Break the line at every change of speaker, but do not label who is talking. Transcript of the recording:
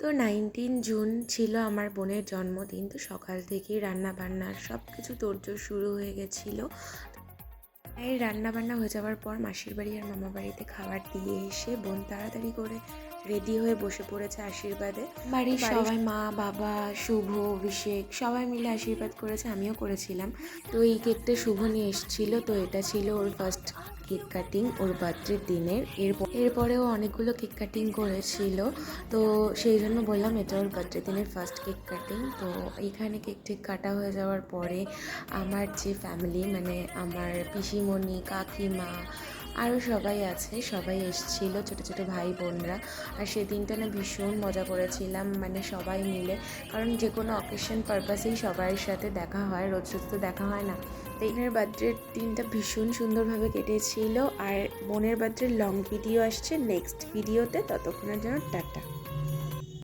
তো 19 জুন ছিল আমার বোনের জন্মদিন। তো সকাল থেকেই রান্নাবান্নার সব কিছু তোড়জোড় শুরু হয়ে গেছিলো। এই রান্নাবান্না হয়ে যাওয়ার পর মাসির বাড়ি আর মামা বাড়িতে খাবার দিয়ে এসে বোন তাড়াতাড়ি করে রেডি হয়ে বসে পড়েছে আশীর্বাদে। বাড়ির সবাই মা বাবা শুভ অভিষেক সবাই মিলে আশীর্বাদ করেছে, আমিও করেছিলাম। তো এই কেকটা শুভ নিয়ে এসেছিলো, তো এটা ছিল ওর ফার্স্ট কেক কাটিং ওর বার্থডের দিনের। এরপরেও অনেকগুলো কেক কাটিং করেছিল, তো সেই জন্য বললাম এটা ওর বার্থডে দিনের ফার্স্ট কেক কাটিং। তো এইখানে কেক টেক কাটা হয়ে যাওয়ার পরে আমার যে ফ্যামিলি মানে আমার পিসিমণি কাকিমা আরও সবাই আছে, সবাই এসেছিলো, ছোটো ছোটো ভাই বোনরা। আর সেদিনটা না ভীষণ মজা করেছিলাম মানে সবাই মিলে, কারণ যে কোনো অকেশন পারপাসেই সবার সাথে দেখা হয়, রোজ রোজ তো দেখা হয় না। তো এনার বার্থডের দিনটা ভীষণ সুন্দরভাবে কেটেছিল। আর বোনের বার্থডের লং ভিডিও আসছে নেক্সট ভিডিওতে, ততক্ষণের জন্য টাটা।